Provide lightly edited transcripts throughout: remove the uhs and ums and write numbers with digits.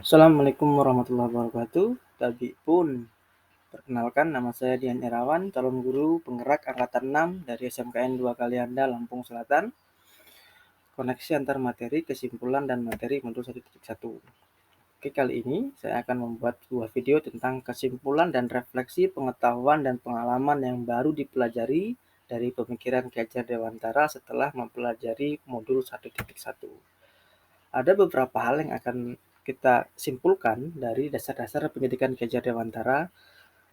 Assalamualaikum warahmatullahi wabarakatuh. Tadi pun perkenalkan, nama saya Dian Irawan, calon guru penggerak angkatan 6 dari SMKN 2 Kalianda, Lampung Selatan. Koneksi antar materi, kesimpulan dan materi modul 1.1. Oke, kali ini saya akan membuat sebuah video tentang kesimpulan dan refleksi pengetahuan dan pengalaman yang baru dipelajari dari pemikiran Ki Hajar Dewantara setelah mempelajari modul 1.1. Ada beberapa hal yang akan kita simpulkan dari dasar-dasar pendidikan Ki Hajar Dewantara.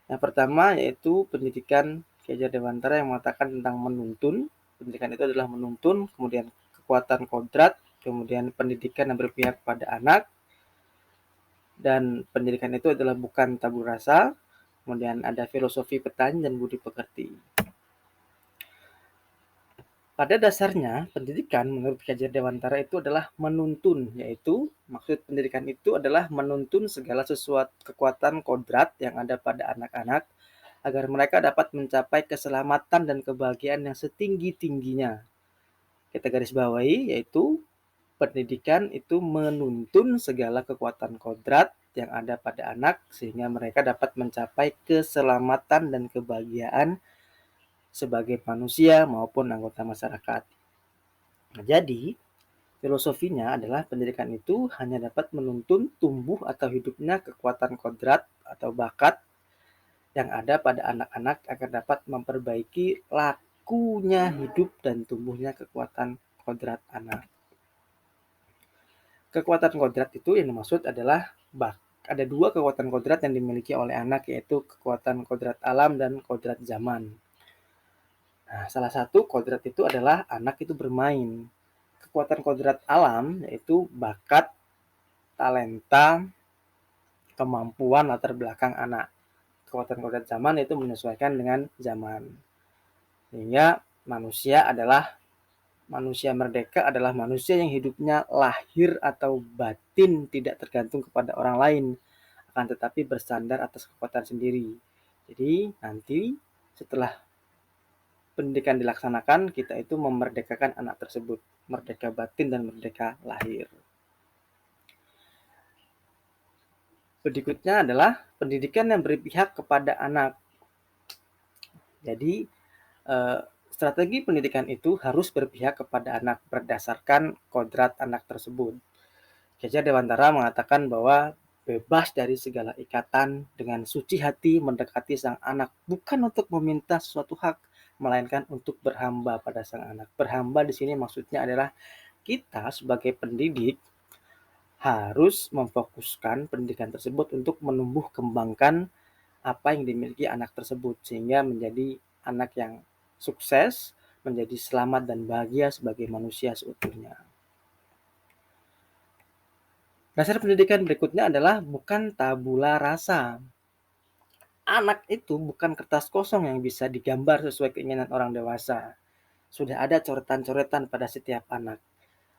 Yang pertama yaitu pendidikan Ki Hajar Dewantara yang mengatakan tentang menuntun. Pendidikan itu adalah menuntun, kemudian kekuatan kodrat, kemudian pendidikan yang berpihak pada anak, dan pendidikan itu adalah bukan tabur rasa, kemudian ada filosofi petani dan budi pekerti. Pada dasarnya, pendidikan menurut Ki Hajar Dewantara itu adalah menuntun, yaitu maksud pendidikan itu adalah menuntun segala sesuatu kekuatan kodrat yang ada pada anak-anak agar mereka dapat mencapai keselamatan dan kebahagiaan yang setinggi-tingginya. Kita garis bawahi, yaitu pendidikan itu menuntun segala kekuatan kodrat yang ada pada anak sehingga mereka dapat mencapai keselamatan dan kebahagiaan sebagai manusia maupun anggota masyarakat. Nah, jadi, filosofinya adalah pendidikan itu hanya dapat menuntun tumbuh atau hidupnya kekuatan kodrat atau bakat yang ada pada anak-anak agar dapat memperbaiki lakunya hidup dan tumbuhnya kekuatan kodrat anak. Kekuatan kodrat itu yang dimaksud adalah ada dua kekuatan kodrat yang dimiliki oleh anak, yaitu kekuatan kodrat alam dan kodrat zaman. Nah, salah satu kodrat itu adalah anak itu bermain. Kekuatan kodrat alam yaitu bakat, talenta, kemampuan latar belakang anak. Kekuatan kodrat zaman itu menyesuaikan dengan zaman. Sehingga manusia merdeka adalah manusia yang hidupnya lahir atau batin tidak tergantung kepada orang lain, akan tetapi bersandar atas kekuatan sendiri. Jadi nanti setelah pendidikan dilaksanakan, kita itu memerdekakan anak tersebut, merdeka batin dan merdeka lahir. Berikutnya adalah pendidikan yang berpihak kepada anak. Jadi strategi pendidikan itu harus berpihak kepada anak berdasarkan kodrat anak tersebut. Ki Hajar Dewantara mengatakan bahwa bebas dari segala ikatan, dengan suci hati mendekati sang anak, bukan untuk meminta suatu hak, melainkan untuk berhamba pada sang anak. Berhamba di sini maksudnya adalah kita sebagai pendidik harus memfokuskan pendidikan tersebut untuk menumbuh kembangkan apa yang dimiliki anak tersebut sehingga menjadi anak yang sukses, menjadi selamat dan bahagia sebagai manusia seutuhnya. Dasar pendidikan berikutnya adalah bukan tabula rasa. Anak itu bukan kertas kosong yang bisa digambar sesuai keinginan orang dewasa. Sudah ada coretan-coretan pada setiap anak.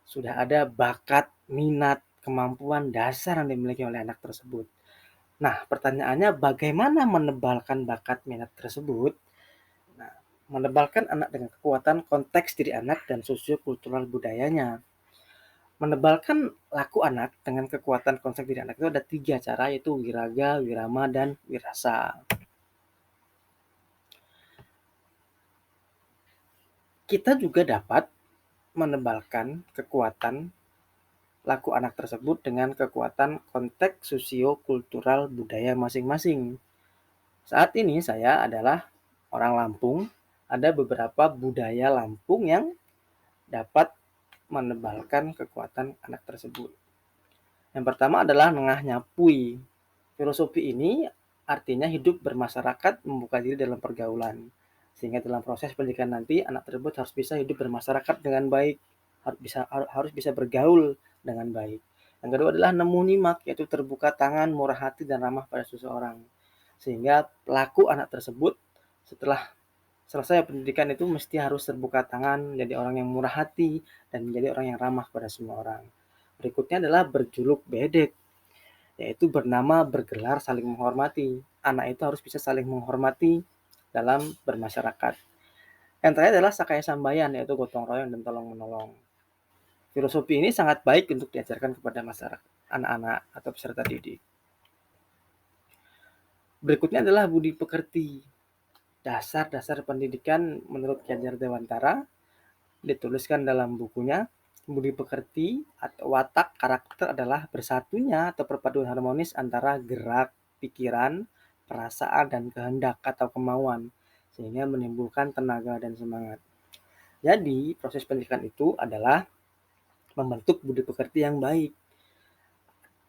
Sudah ada bakat, minat, kemampuan dasar yang dimiliki oleh anak tersebut. Nah, pertanyaannya bagaimana menebalkan bakat minat tersebut? Nah, menebalkan anak dengan kekuatan konteks diri anak dan sosiokultural budayanya. Menebalkan laku anak dengan kekuatan konsep diri anak itu ada 3 cara, yaitu wiraga, wirama, dan wirasa. Kita juga dapat menebalkan kekuatan laku anak tersebut dengan kekuatan konteks sosiokultural budaya masing-masing. Saat ini saya adalah orang Lampung, ada beberapa budaya Lampung yang dapat menebalkan kekuatan anak tersebut. Yang pertama adalah nengah nyapui. Filosofi ini artinya hidup bermasyarakat, membuka diri dalam pergaulan. Sehingga dalam proses pendidikan nanti anak tersebut harus bisa hidup bermasyarakat dengan baik, harus bisa bergaul dengan baik. Yang kedua adalah nemu nimak, yaitu terbuka tangan, murah hati dan ramah pada seseorang. Sehingga pelaku anak tersebut setelah selesai pendidikan itu mesti harus terbuka tangan, menjadi orang yang murah hati dan menjadi orang yang ramah pada semua orang. Berikutnya adalah berjuluk bedek, yaitu bernama bergelar saling menghormati. Anak itu harus bisa saling menghormati dalam bermasyarakat. Yang terakhir adalah sakaya sambayan, yaitu gotong royong dan tolong menolong. Filosofi ini sangat baik untuk diajarkan kepada masyarakat. anak-anak atau peserta didik. Berikutnya adalah budi pekerti. Dasar-dasar pendidikan menurut Ki Hajar Dewantara dituliskan dalam bukunya. Budi pekerti atau watak karakter adalah bersatunya atau perpaduan harmonis antara gerak, pikiran, perasaan, dan kehendak atau kemauan, sehingga menimbulkan tenaga dan semangat. Jadi, proses pendidikan itu adalah membentuk budi pekerti yang baik.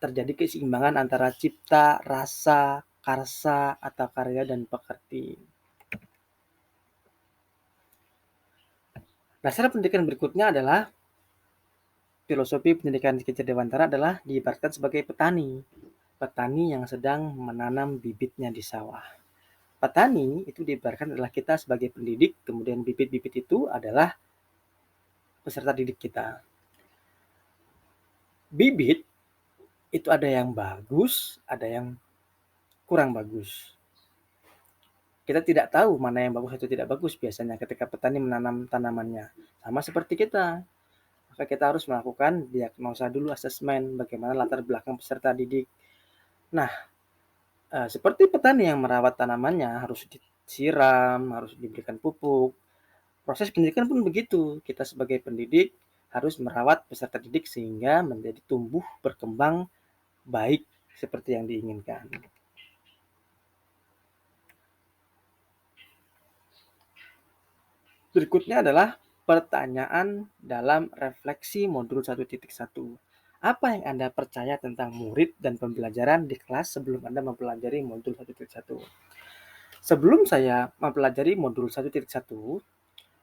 Terjadi keseimbangan antara cipta, rasa, karsa, atau karya, dan pekerti. Dasar pendidikan berikutnya adalah filosofi pendidikan Ki Hajar Dewantara adalah diibaratkan sebagai petani. Petani yang sedang menanam bibitnya di sawah. Petani itu diibaratkan adalah kita sebagai pendidik, kemudian bibit-bibit itu adalah peserta didik kita. Bibit itu ada yang bagus, ada yang kurang bagus. Kita tidak tahu mana yang bagus atau tidak bagus biasanya ketika petani menanam tanamannya. Sama seperti kita. Maka kita harus melakukan diagnosa dulu, asesmen bagaimana latar belakang peserta didik. Nah, seperti petani yang merawat tanamannya harus disiram, harus diberikan pupuk. Proses pendidikan pun begitu. Kita sebagai pendidik harus merawat peserta didik sehingga menjadi tumbuh berkembang baik seperti yang diinginkan. Berikutnya adalah pertanyaan dalam refleksi modul 1.1. Apa yang Anda percaya tentang murid dan pembelajaran di kelas sebelum Anda mempelajari modul 1.1? Sebelum saya mempelajari modul 1.1,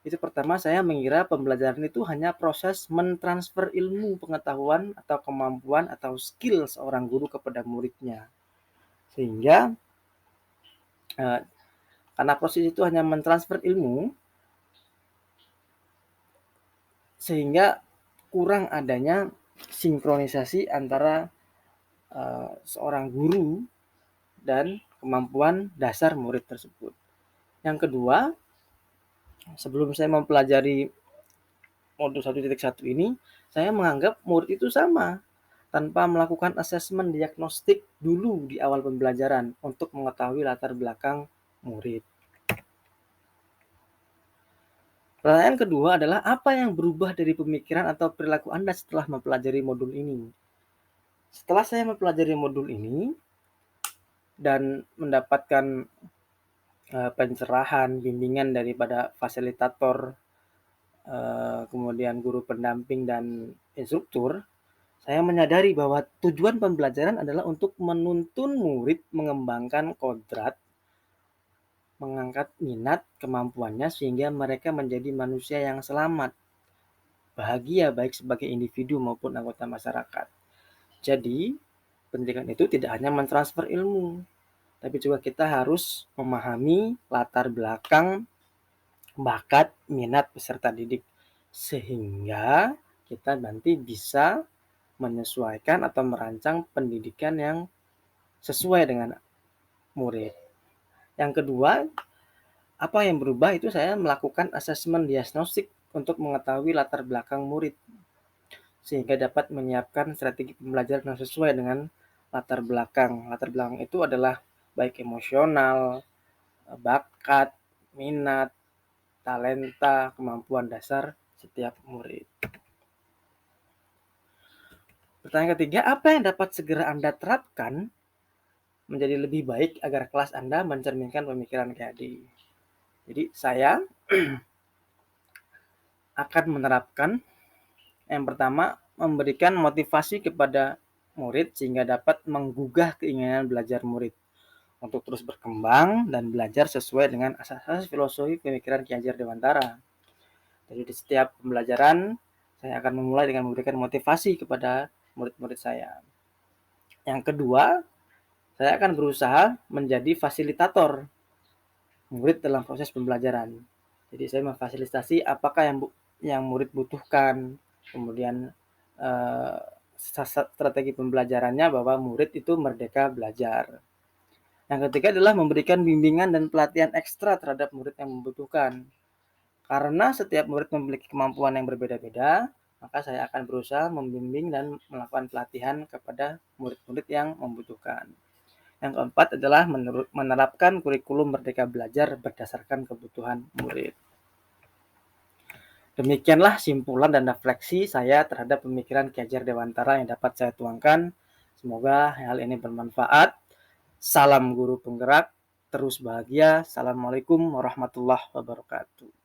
itu pertama saya mengira pembelajaran itu hanya proses mentransfer ilmu, pengetahuan, atau kemampuan atau skill seorang guru kepada muridnya. Sehingga karena proses itu hanya mentransfer ilmu, sehingga kurang adanya sinkronisasi antara seorang guru dan kemampuan dasar murid tersebut. Yang kedua, sebelum saya mempelajari modul 1.1 ini, saya menganggap murid itu sama, tanpa melakukan asesmen diagnostik dulu di awal pembelajaran untuk mengetahui latar belakang murid. Pertanyaan kedua adalah apa yang berubah dari pemikiran atau perilaku Anda setelah mempelajari modul ini? Setelah saya mempelajari modul ini dan mendapatkan pencerahan, bimbingan daripada fasilitator, kemudian guru pendamping dan instruktur, saya menyadari bahwa tujuan pembelajaran adalah untuk menuntun murid mengembangkan kodrat, mengangkat minat, kemampuannya sehingga mereka menjadi manusia yang selamat, bahagia baik sebagai individu maupun anggota masyarakat. Jadi, pendidikan itu tidak hanya mentransfer ilmu, tapi juga kita harus memahami latar belakang, bakat, minat peserta didik, sehingga kita nanti bisa menyesuaikan atau merancang pendidikan yang sesuai dengan murid. Yang kedua, apa yang berubah itu saya melakukan asesmen diagnostik untuk mengetahui latar belakang murid, sehingga dapat menyiapkan strategi pembelajaran yang sesuai dengan latar belakang. Latar belakang itu adalah baik emosional, bakat, minat, talenta, kemampuan dasar setiap murid. Pertanyaan ketiga, apa yang dapat segera Anda terapkan menjadi lebih baik agar kelas Anda mencerminkan pemikiran Ki. Jadi saya akan menerapkan yang pertama memberikan motivasi kepada murid sehingga dapat menggugah keinginan belajar murid untuk terus berkembang dan belajar sesuai dengan asas-asas filosofi pemikiran Ki Hajar Dewantara. Jadi di setiap pembelajaran saya akan memulai dengan memberikan motivasi kepada murid-murid saya. Yang kedua, saya akan berusaha menjadi fasilitator murid dalam proses pembelajaran. Jadi saya memfasilitasi apakah yang murid butuhkan, kemudian strategi pembelajarannya bahwa murid itu merdeka belajar. Yang ketiga adalah memberikan bimbingan dan pelatihan ekstra terhadap murid yang membutuhkan. Karena setiap murid memiliki kemampuan yang berbeda-beda, maka saya akan berusaha membimbing dan melakukan pelatihan kepada murid-murid yang membutuhkan. Yang keempat adalah menerapkan kurikulum Merdeka Belajar berdasarkan kebutuhan murid. Demikianlah simpulan dan refleksi saya terhadap pemikiran Ki Hajar Dewantara yang dapat saya tuangkan. Semoga hal ini bermanfaat. Salam guru penggerak, terus bahagia. Assalamualaikum warahmatullahi wabarakatuh.